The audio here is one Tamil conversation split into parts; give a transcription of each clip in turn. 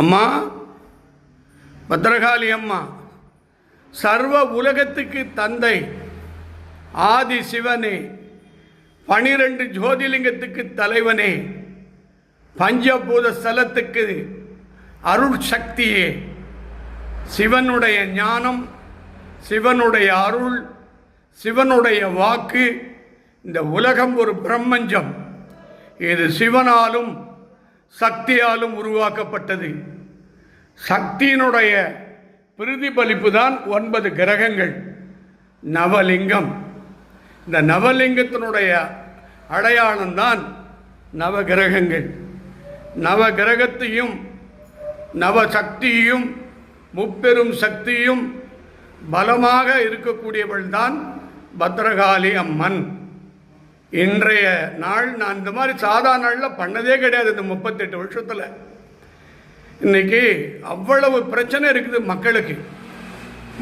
அம்மா பத்ரகாளி அம்மா சர்வ உலகத்துக்கு தந்தை ஆதி சிவனே, 12 ஜோதிலிங்கத்துக்கு தலைவனே, பஞ்சபூத ஸ்தலத்துக்கு அருள் சக்தியே, சிவனுடைய ஞானம், சிவனுடைய அருள், சிவனுடைய வாக்கு. இந்த உலகம் ஒரு பிரம்மஞ்சம். இது சிவனாலும் சக்தியாலும் உருவாக்கப்பட்டது. சக்தியினுடைய பிரதிபலிப்பு தான் 9 கிரகங்கள், நவலிங்கம். இந்த நவலிங்கத்தினுடைய அடையாளம்தான் நவகிரகங்கள். நவகிரகத்தையும் நவசக்தியும் முப்பெரும் சக்தியும் பலமாக இருக்கக்கூடியவள் தான் பத்ரகாளி அம்மன். இன்றைய நாள் நான் இந்த மாதிரி சாதாரண நாளில் பண்ணதே கிடையாது. இந்த 38 வருஷத்தில் இன்னைக்கு அவ்வளவு பிரச்சனை இருக்குது மக்களுக்கு.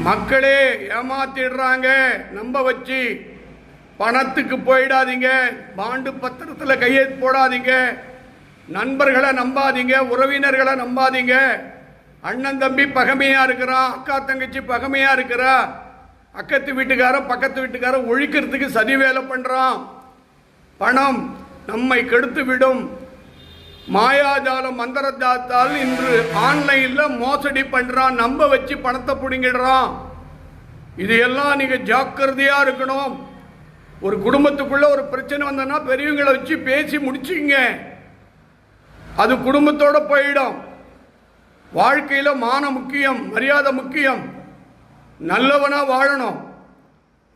மக்களே ஏமாத்திடுறாங்க. நம்ப வச்சு பணத்துக்கு போயிடாதீங்க, பாண்டு பத்திரத்தில் கையெழுத்து போடாதீங்க, நண்பர்களை நம்பாதீங்க, உறவினர்களை நம்பாதீங்க. அண்ணன் தம்பி பகமையாக இருக்கிறான், அக்கா தங்கச்சி பகமையாக இருக்கிறா, அக்கத்து வீட்டுக்காரன் பக்கத்து வீட்டுக்காரன் ஒழிக்கிறதுக்கு சதி வேலை பண்ணுறான். பணம் நம்மை கெடுத்து விடும். மாயாஜாலம் மந்திரஜாலத்தால் இன்று ஆன்லைனில் மோசடி பண்ணுறான், நம்ப வச்சு பணத்தை பிடுங்கிடுறான். இதையெல்லாம் நீங்கள் ஜாக்கிரதையாக இருக்கணும். ஒரு குடும்பத்துக்குள்ளே ஒரு பிரச்சனை வந்ததுன்னா பெரியவங்களை வச்சு பேசி முடிச்சிங்க, அது குடும்பத்தோடு போயிடும். வாழ்க்கையில் மானம் முக்கியம், மரியாதை முக்கியம், நல்லவனாக வாழணும்.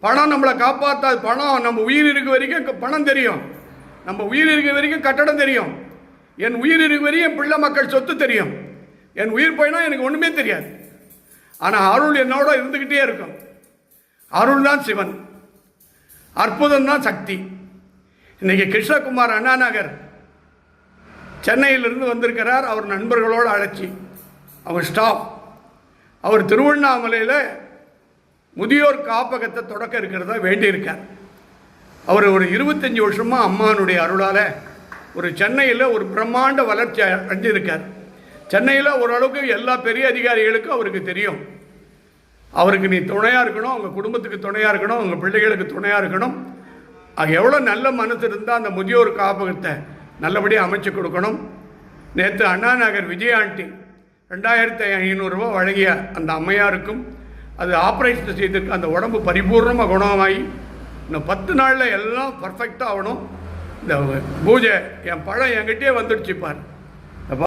பணம் நம்மளை காப்பாற்றாது. பணம் நம்ம உயிர் இருக்க வரைக்கும் பணம் தெரியும், நம்ம உயிர் இருக்க வரைக்கும் கட்டடம் தெரியும், என் உயிர் இருக்க வரையும் என் பிள்ளை மக்கள் சொத்து தெரியும். என் உயிர் போயினா எனக்கு ஒன்றுமே தெரியாது. ஆனால் அருள் என்னோட இருந்துக்கிட்டே இருக்கும். அருள் தான் சிவன், அற்புதம் தான் சக்தி. இன்றைக்கி கிருஷ்ணகுமார் அண்ணா நகர் சென்னையிலிருந்து வந்திருக்கிறார். அவர் நண்பர்களோடு அழைச்சி, அவர் ஸ்டாஃப். அவர் திருவண்ணாமலையில் முதியோர் காப்பகத்தை தொடக்க இருக்கிறதா வேண்டியிருக்கார். அவர் ஒரு 25 வருஷமாக அம்மானுடைய அருளால் ஒரு சென்னையில் ஒரு பிரம்மாண்ட வளர்ச்சி அடைஞ்சிருக்கார். சென்னையில் ஓரளவுக்கு எல்லா பெரிய அதிகாரிகளுக்கும் அவருக்கு தெரியும். அவருக்கு நீ துணையாக இருக்கணும், அவங்க குடும்பத்துக்கு துணையாக இருக்கணும், அவங்க பிள்ளைகளுக்கு துணையாக இருக்கணும். அது எவ்வளோ நல்ல மனசு இருந்தால் அந்த முதியோர் காப்பகத்தை நல்லபடியாக அமைச்சு கொடுக்கணும். நேற்று அண்ணா நகர் விஜயாண்டி 2500 ரூபா வழங்கிய அந்த அம்மையாருக்கும் அது ஆப்ரேஷன் செய்திருக்கு. அந்த உடம்பு பரிபூர்ணமாக குணமாகி இன்னும் 10 நாளில் எல்லாம் பர்ஃபெக்டாக ஆகணும். இந்த பூஜை என் பழம் என்கிட்டே வந்துடுச்சு பார்.